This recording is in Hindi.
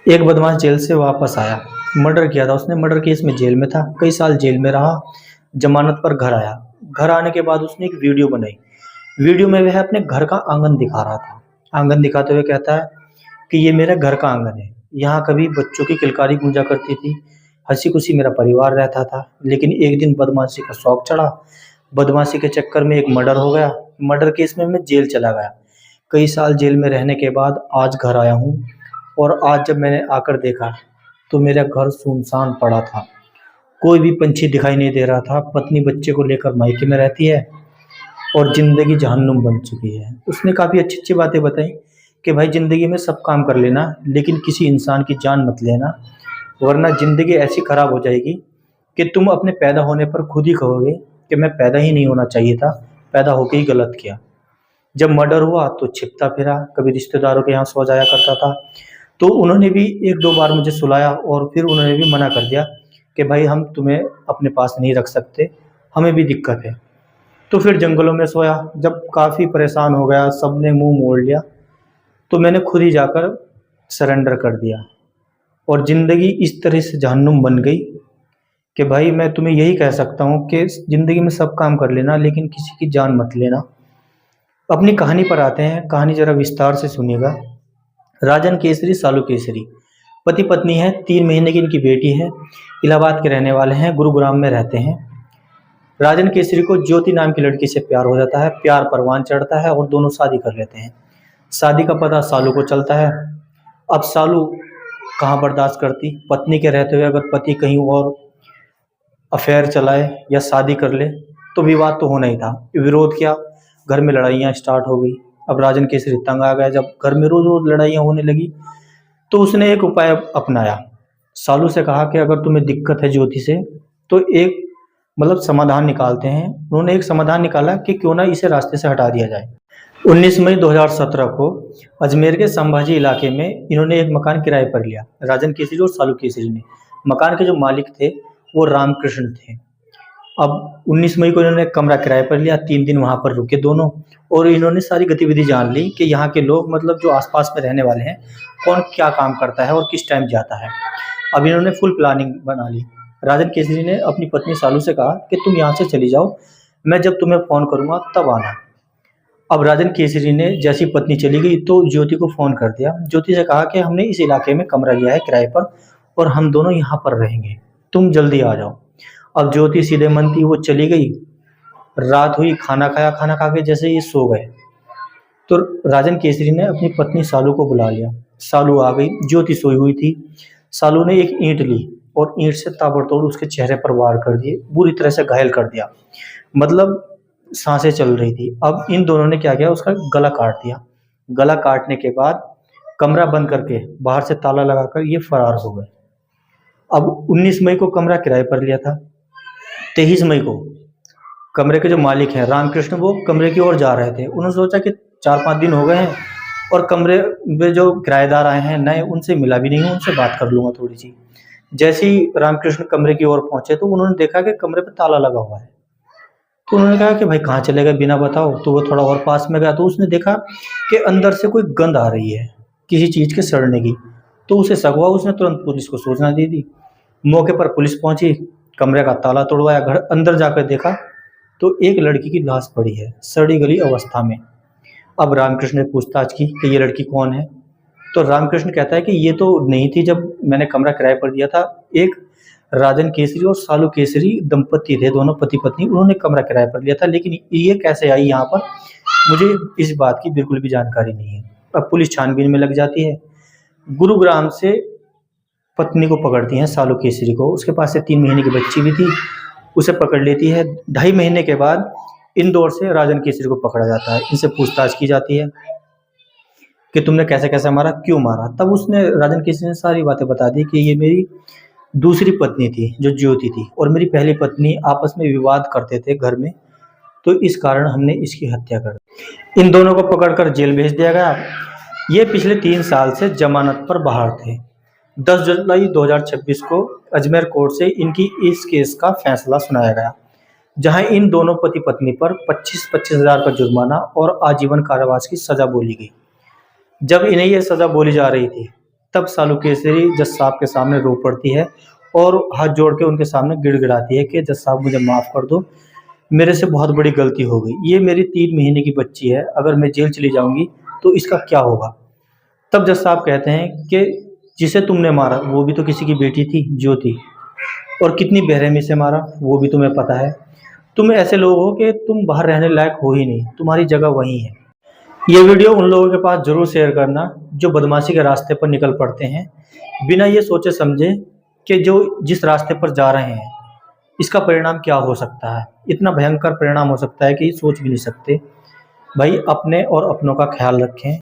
एक बदमाश जेल से वापस आया। मर्डर किया था उसने, मर्डर केस में जेल में था, कई साल जेल में रहा। जमानत पर घर आया। घर आने के बाद उसने एक वीडियो बनाई। वीडियो में वह अपने घर का आंगन दिखा रहा था। आंगन दिखाते हुए कहता है कि ये मेरे घर का आंगन है, यहाँ कभी बच्चों की किलकारी गूंजा करती थी, हंसी खुशी मेरा परिवार रहता था। लेकिन एक दिन बदमाशी का शौक चढ़ा। बदमाशी के चक्कर में एक मर्डर हो गया। मर्डर केस में मैं जेल चला गया। कई साल जेल में रहने के बाद आज घर आया हूँ। और आज जब मैंने आकर देखा तो मेरा घर सुनसान पड़ा था। कोई भी पंछी दिखाई नहीं दे रहा था। पत्नी बच्चे को लेकर मायके में रहती है और ज़िंदगी जहन्नुम बन चुकी है। उसने काफ़ी अच्छी-अच्छी बातें बताई कि भाई ज़िंदगी में सब काम कर लेना, लेकिन किसी इंसान की जान मत लेना, वरना ज़िंदगी ऐसी ख़राब हो जाएगी कि तुम अपने पैदा होने पर खुद ही कहोगे कि मैं पैदा ही नहीं होना चाहिए था, पैदा होके ही गलत किया। जब मर्डर हुआ तो छिपता फिरा, कभी रिश्तेदारों के यहाँ सो जाया करता था। तो उन्होंने भी 1-2 बार मुझे सुलाया और फिर उन्होंने भी मना कर दिया कि भाई हम तुम्हें अपने पास नहीं रख सकते, हमें भी दिक्कत है। तो फिर जंगलों में सोया। जब काफ़ी परेशान हो गया, सबने मुँह मोड़ लिया, तो मैंने खुद ही जाकर सरेंडर कर दिया। और ज़िंदगी इस तरह से जहन्नुम बन गई कि भाई मैं तुम्हें यही कह सकता हूँ कि ज़िंदगी में सब काम कर लेना, लेकिन किसी की जान मत लेना। अपनी कहानी पर आते हैं, कहानी ज़रा विस्तार से सुनिएगा। राजन केसरी, सालू केसरी पति पत्नी है, 3 महीने की इनकी बेटी है। इलाहाबाद के रहने वाले हैं, गुरुग्राम में रहते हैं। राजन केसरी को ज्योति नाम की लड़की से प्यार हो जाता है। प्यार परवान चढ़ता है और दोनों शादी कर लेते हैं। शादी का पता सालू को चलता है। अब सालू कहाँ बर्दाश्त करती, पत्नी के रहते हुए अगर पति कहीं और अफेयर चलाए या शादी कर ले तो विवाद तो होना ही था। विरोध किया, घर में लड़ाइयाँ स्टार्ट हो गई। अब राजन केसरी तंग आ गया। जब घर में रोज रोज लड़ाइयाँ होने लगी तो उसने एक उपाय अपनाया। सालू से कहा कि अगर तुम्हें दिक्कत है ज्योति से तो एक समाधान निकालते हैं। उन्होंने एक समाधान निकाला कि क्यों ना इसे रास्ते से हटा दिया जाए। 19 मई 2017 को अजमेर के संभाजी इलाके में इन्होंने एक मकान किराए पर लिया, राजन केसरी और सालू केसरी ने। मकान के जो मालिक थे वो रामकृष्ण थे। अब 19 मई को इन्होंने कमरा किराए पर लिया, 3 दिन वहाँ पर रुके दोनों। और इन्होंने सारी गतिविधि जान ली कि यहाँ के लोग जो आसपास में रहने वाले हैं, कौन क्या काम करता है और किस टाइम जाता है। अब इन्होंने फुल प्लानिंग बना ली। राजन केसरी ने अपनी पत्नी सालू से कहा कि तुम यहाँ से चली जाओ, मैं जब तुम्हें फ़ोन करूँगा तब आना। अब राजन केसरी ने जैसी पत्नी चली गई तो ज्योति को फ़ोन कर दिया। ज्योति से कहा कि हमने इस इलाके में कमरा लिया है किराए पर और हम दोनों यहाँ पर रहेंगे, तुम जल्दी आ जाओ। अब ज्योति सीधे मन थी, वो चली गई। रात हुई, खाना खाया, खाना खा के जैसे ये सो गए तो राजन केसरी ने अपनी पत्नी सालू को बुला लिया। सालू आ गई, ज्योति सोई हुई थी। सालू ने एक ईंट ली और ईंट से ताबड़तोड़ उसके चेहरे पर वार कर दिए, बुरी तरह से घायल कर दिया। सांसें चल रही थी। अब इन दोनों ने क्या किया, उसका गला काट दिया। गला काटने के बाद कमरा बंद करके बाहर से ताला लगाकर ये फरार हो गए। अब 19 मई को कमरा किराए पर लिया था। 23 मई को कमरे के जो मालिक हैं रामकृष्ण, वो कमरे की ओर जा रहे थे। उन्होंने सोचा कि 4-5 दिन हो गए हैं और कमरे में जो किराएदार आए हैं नए, उनसे मिला भी नहीं हूँ, उनसे बात कर लूँगा थोड़ी सी। जैसे ही रामकृष्ण कमरे की ओर पहुंचे तो उन्होंने देखा कि कमरे पे ताला लगा हुआ है। तो उन्होंने कहा कि भाई कहाँ चले गए बिना बताओ। तो वो थोड़ा और पास में गया तो उसने देखा कि अंदर से कोई गंध आ रही है किसी चीज़ के सड़ने की। तो उसे शक हुआ, उसने तुरंत पुलिस को सूचना दे दी। मौके पर पुलिस पहुंची, कमरे का ताला तोड़वाया, घर अंदर जाकर देखा तो एक लड़की की लाश पड़ी है सड़ी गली अवस्था में। अब रामकृष्ण ने पूछताछ की कि ये लड़की कौन है। तो रामकृष्ण कहता है कि ये तो नहीं थी जब मैंने कमरा किराए पर दिया था। एक राजन केसरी और सालू केसरी दंपति थे, दोनों पति पत्नी, उन्होंने कमरा किराए पर लिया था, लेकिन ये कैसे आई यहाँ पर, मुझे इस बात की बिल्कुल भी जानकारी नहीं है। अब पुलिस छानबीन में लग जाती है। गुरुग्राम से पत्नी को पकड़ती हैं, सालू केसरी को। उसके पास से 3 महीने की बच्ची भी थी, उसे पकड़ लेती है। 2.5 महीने के बाद इंदौर से राजन केसरी को पकड़ा जाता है। इनसे पूछताछ की जाती है कि तुमने कैसे कैसे मारा, क्यों मारा। तब उसने राजन केसरी ने सारी बातें बता दी कि ये मेरी दूसरी पत्नी थी जो ज्योति थी और मेरी पहली पत्नी आपस में विवाद करते थे घर में, तो इस कारण हमने इसकी हत्या कर दी। इन दोनों को पकड़कर जेल भेज दिया गया। ये पिछले 3 साल से जमानत पर बाहर थे। 10 जुलाई 2026 को अजमेर कोर्ट से इनकी इस केस का फैसला सुनाया गया, जहां इन दोनों पति पत्नी पर 25-25 हज़ार का जुर्माना और आजीवन कारावास की सजा बोली गई। जब इन्हें यह सजा बोली जा रही थी तब सालू केसरी जज साहब के सामने रो पड़ती है और हाथ जोड़ के उनके सामने गिड़गिड़ाती है कि जज साहब मुझे माफ़ कर दो, मेरे से बहुत बड़ी गलती हो गई। ये मेरी 3 महीने की बच्ची है, अगर मैं जेल चली जाऊँगी तो इसका क्या होगा? तब जज साहब कहते हैं कि जिसे तुमने मारा वो भी तो किसी की बेटी थी, ज्योति, और कितनी बेरहमी से मारा वो भी तुम्हें पता है। तुम ऐसे लोग हो कि तुम बाहर रहने लायक हो ही नहीं, तुम्हारी जगह वहीं है। ये वीडियो उन लोगों के पास ज़रूर शेयर करना जो बदमाशी के रास्ते पर निकल पड़ते हैं, बिना ये सोचे समझे कि जो जिस रास्ते पर जा रहे हैं इसका परिणाम क्या हो सकता है। इतना भयंकर परिणाम हो सकता है कि सोच भी नहीं सकते। भाई अपने और अपनों का ख्याल रखें।